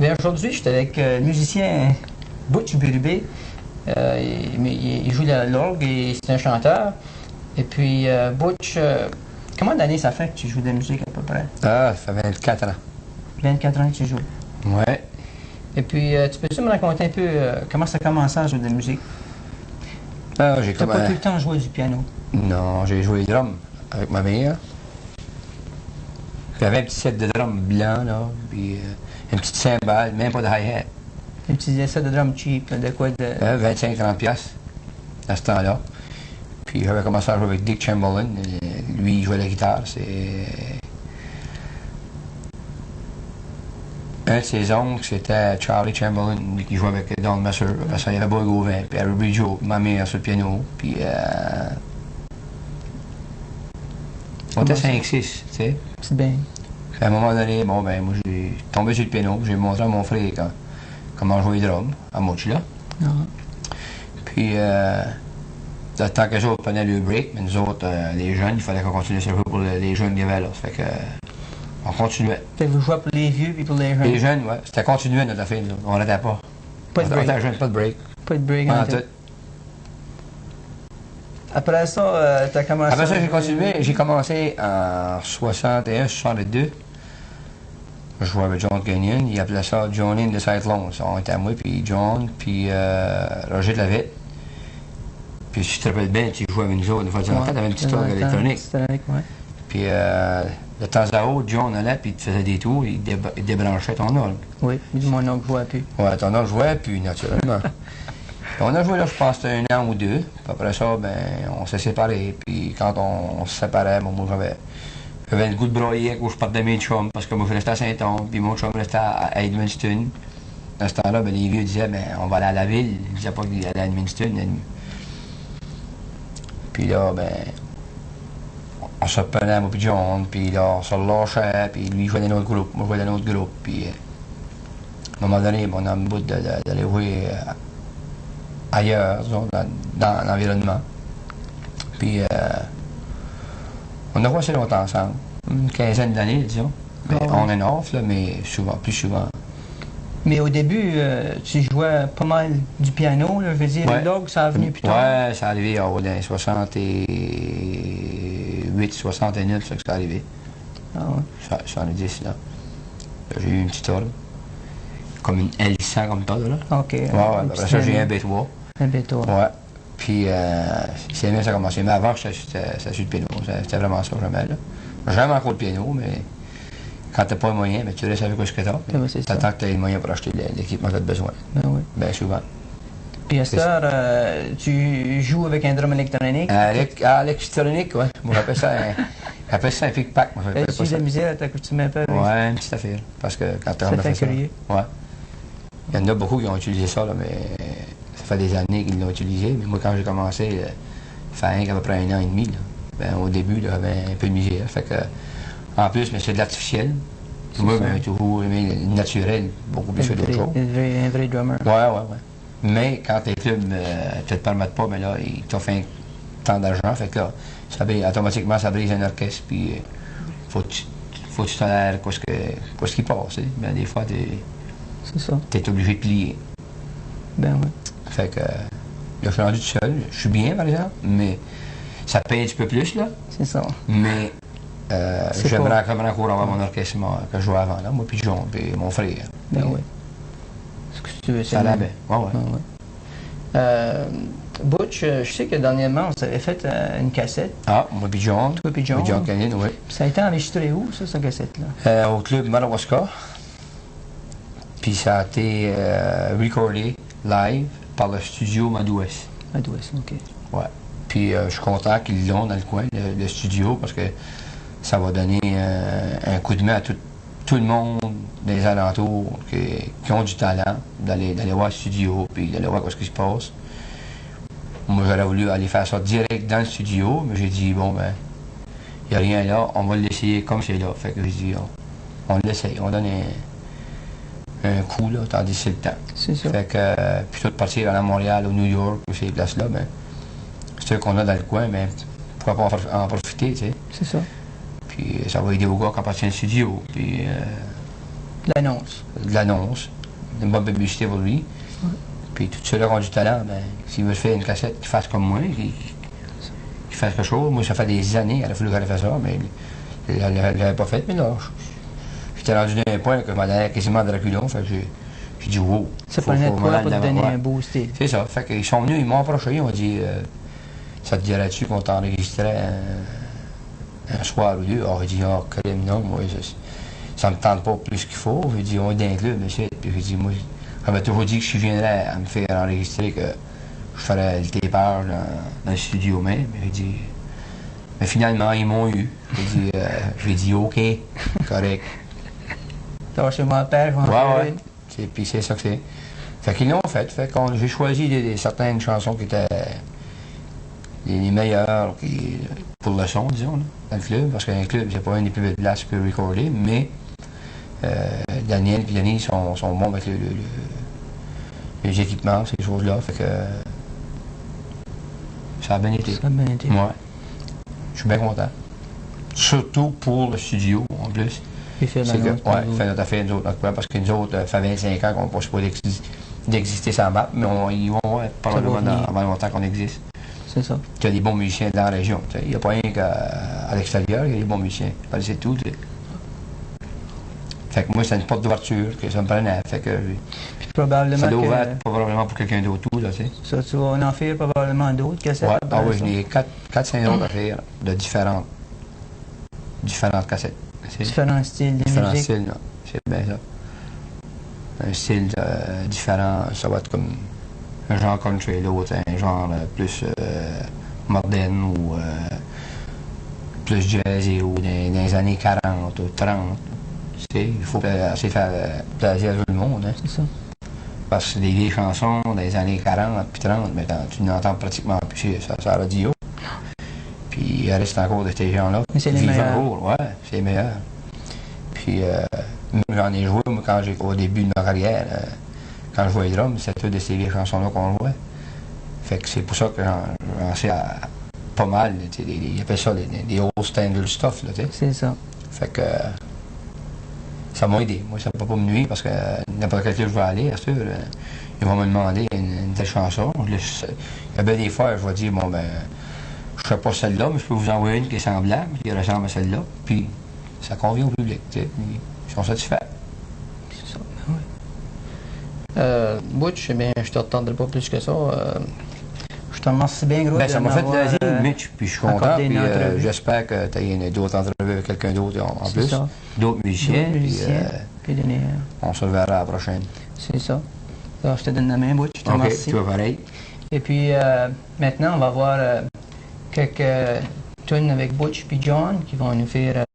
Bien, aujourd'hui, j'étais avec le musicien Butch Bérubé. Il joue l'orgue et c'est un chanteur. Et puis, Butch, combien d'années ça fait que tu joues de la musique à peu près? Ah, ça fait 24 ans. 24 ans que tu joues. Ouais. Et puis, tu peux-tu me raconter un peu comment ça a commencé à jouer de la musique? Ah, Tu n'as pas tout le temps joué du piano? Non, j'ai joué les drums avec ma mère. J'avais un petit set de drums blanc, là, puis une petite cymbale, même pas de hi-hat. Un petit set de drum cheap, de quoi de... 25-30 piastres à ce temps-là. Puis j'avais commencé à jouer avec Dick Chamberlain. Lui, il jouait la guitare. C'est... Un de ses oncles, c'était Charlie Chamberlain, qui jouait avec Don Messer. Après ça, il y avait Boy Gauvin, puis Harry Joe, ma mère sur le piano. Puis... on était 5-6, tu sais. C'est bien. Puis à un moment donné, bon, ben, moi, j'ai tombé sur le piano. J'ai montré à mon frère comment jouer les drums, à Mouch, là. Ah. Puis, le temps que les autres prenaient le break, mais nous autres, les jeunes, il fallait qu'on continue à jouer pour les jeunes qu'il y avait là. Ça fait que, on continuait. Fait que vous jouez pour les vieux et pour les jeunes? Les jeunes, ouais. C'était continué notre affaire, là. On n'arrêtait pas. Pas de break? On était jeunes, pas de break. Pas de break Pas en en tout. tout. Après ça, tu as commencé... Après ça, j'ai continué. J'ai commencé en 61, 62. Je jouais avec John Kenyon. Il appelait ça John in the Cyclones. On était à moi, puis John, puis Roger de la Vitte. Puis si tu te rappelles bien, tu jouais avec nous autres. Une fois de temps en temps, t'avais une petite orgue électronique. Ouais. Puis de temps à autre, John allait, puis il te faisait des tours, il débranchait ton orgue. Oui, mais mon oncle jouait plus. Ouais, ton orgue jouait, puis naturellement. On a joué là, je pense, un an ou deux. Puis après ça, ben, on s'est séparés. Puis quand on se séparait, bon, moi, j'avais le goût de broyer où je partais de mes chums, parce que moi, je restais à Saint-Onge, puis mon chum restait à Edmundston. À ce temps-là, ben, les vieux disaient, ben, on va aller à la ville. Ils disaient pas qu'ils allaient à Edmundston. Puis là, ben, on se prenait, moi, puis John, puis là, on se lâchait, puis lui, il jouait dans notre groupe, moi, je jouais dans notre groupe. Puis, à un moment donné, on a un bout d'aller jouer ailleurs, disons, dans l'environnement. Puis, on a joué assez longtemps ensemble, une quinzaine d'années, disons. Mais on est off, là, mais souvent, plus souvent. Mais au début, tu jouais pas mal du piano, là, je veux dire, ouais. l'orgue, ça a venu plus tard. Ouais, ça arrivé dans les 68, 69, c'est que c'est arrivé. Ah ouais. 70, là. J'ai eu une petite orgue, comme une L100 comme ça, là. OK. Ouais, après ça, j'ai eu un B3. Un B3. Ouais. Puis, c'est bien ça a commencé. Mais avant, c'était sur le piano. C'était vraiment ça, jamais, là. Jamais encore le piano, mais quand t'as pas le moyen, ben, tu restes avec ce que t'as. T'attends que t'aies le moyen pour acheter l'équipement que t'as besoin. Ben oui. Bien souvent. Puis à cette heure, tu joues avec un drum électronique? L'électronique, oui. Moi, j'appelle ça un pick-pack. Tu de la misère, t'accoutumes un peu avec ouais, une petite affaire. Parce que quand tu fait ça. Ouais. Il y en a beaucoup qui ont utilisé ça, là, mais ça fait des années qu'ils l'ont utilisé. Mais moi, quand j'ai commencé, ça fait à peu près 1 an et demi. Là. Ben, au début, j'avais un peu de misère. Fait que, en plus, mais c'est de l'artificiel. Moi, ben, toujours aimé le naturel, beaucoup plus que d'autres choses. Un vrai drummer. Ouais. Mais quand tes clubs ne te permettent pas, mais là, ils t'offrent un temps d'argent. Fait que là, automatiquement, ça brise un orchestre. Puis, faut que tu tolères quoi ce qui passe. Ben, des fois, t'es obligé de plier. Ben oui. Fait que, là, je suis rendu tout seul. Je suis bien, par exemple, mais ça paye un petit peu plus, là. C'est ça. Mais j'aimerais encore avoir mon orchestre que je jouais avant, là. Moi, puis John, puis mon frère. Ben oui. Ce que tu veux, ça allait bien. Ouais. Butch, je sais que dernièrement, on s'avait fait une cassette. Ah, moi puis John. Toi puis John. John Canyon, oui. Ça a été enregistré où, ça, cette cassette-là? Au club Madawaska. Puis ça a été recordé live par le studio Madouest. Madouest, OK. Ouais. Puis je suis content qu'ils l'ont dans le coin, le studio, parce que ça va donner un coup de main à tout le monde des alentours qui ont du talent, d'aller voir le studio, puis d'aller voir ce qui se passe. Moi, j'aurais voulu aller faire ça direct dans le studio, mais j'ai dit, bon, ben, il n'y a rien là, on va l'essayer comme c'est là. Fait que j'ai dit, on l'essaye, on donne un coup, là, tandis que c'est le temps. C'est ça. Fait que, plutôt de partir à Montréal ou New York, ou ces places-là, ben, c'est eux qu'on a dans le coin, mais pourquoi pas en profiter, tu sais. C'est ça. Puis ça va aider aux gars qui appartiennent au studio. Puis L'annonce. de l'annonce, une bonne publicité pour lui. Puis tous ceux-là qui ont du talent, ben, s'ils veulent faire une cassette, qu'ils fassent comme moi, qu'ils fassent quelque chose. Moi, ça fait des années, elle a fallu qu'elle ait fait ça, mais elle l'avait pas fait. Mais là, j'étais rendu d'un point que je m'en allais quasiment de reculons, fait que j'ai dit wow. Ça prenait de quoi pour te donner un beau style. C'est ça. Fait qu'ils sont venus, ils m'ont approché, ils m'ont dit ça te dirait-tu qu'on t'enregistrait un soir ou deux? Alors, j'ai dit, crème, non, moi, ça me tente pas plus qu'il faut. J'ai dit, on est dans le club, monsieur. Puis j'ai dit, moi, j'avais toujours dit que si je viendrais à me faire enregistrer, que je ferais le tapage dans le studio même. Mais finalement, ils m'ont eu. J'ai dit, OK, correct. Ça va chez mon père, je vais en faire une. Puis c'est ça que c'est. Fait qu'ils l'ont fait. Fait que j'ai choisi certaines chansons qui étaient les meilleures pour le son, disons, là, dans le club. Parce qu'un club, c'est pas une des plus belles places pour recorder, mais Daniel et Lenny sont bons avec les équipements, ces choses-là. Fait que ça a bien été. Ça a bien été. Ouais. Je suis bien content. Surtout pour le studio, en plus. Il fait C'est que, ouais, il fait notre affaire, nous autres, parce que nous autres, ça fait 25 ans qu'on ne pense pas d'exister sans map, mais ils vont probablement avant longtemps qu'on existe. C'est ça. Il y a des bons musiciens dans la région. Il n'y a pas rien qu'à l'extérieur, il y a des bons musiciens. C'est tout. Fait que moi, c'est une porte d'ouverture que ça me prenait. Fait que puis probablement ça doit ouvert probablement pour quelqu'un d'autre, là, tu sais. Ça, tu vas en faire probablement d'autres cassettes. Ouais, oui, j'en ai 4-5 autres à faire de différentes cassettes. Différents styles de différents musique. styles, là. C'est bien ça. Un style différent, ça va être comme un genre country, l'autre, un genre plus moderne ou plus jazzy ou dans les années 40 ou 30. Il faut essayer de faire plaisir à tout le monde. Hein. C'est ça. Parce que c'est des vieilles chansons des années 40 puis 30, mais tu n'entends pratiquement plus ça à la radio. Puis il reste encore de ces gens-là. Mais c'est les meilleurs. Ouais, c'est les meilleurs. Puis j'en ai joué, moi, au début de ma carrière, quand je jouais les drums, c'était toutes de ces vieilles chansons-là qu'on jouait. Fait que c'est pour ça que j'en sais pas mal. Ils appellent ça des old standard stuff. Là, c'est ça. Fait que ça m'a aidé. Moi, ça ne peut pas me nuire parce que n'importe quel club je vais aller, sûr, ils vont me demander une telle chanson. Il y a bien des fois, je vais dire, bon, ben, je ne sais pas celle-là, mais je peux vous envoyer une qui est semblable, qui ressemble à celle-là, puis ça convient au public. Ils sont satisfaits. C'est ça, ben oui. Butch, eh bien, je ne te retendrai pas plus que ça. Je te remercie bien gros. Ben, ça m'a fait plaisir, Mitch, puis je suis content. Puis j'espère que tu as d'autres entrevues avec quelqu'un d'autre en plus. Ça. D'autres musiciens. Puis on se verra à la prochaine. C'est ça. Alors, je te donne la main, Butch. Je te remercie. Tu vas pareil. Et puis maintenant, on va voir quelques tunes avec Butch et John qui vont nous faire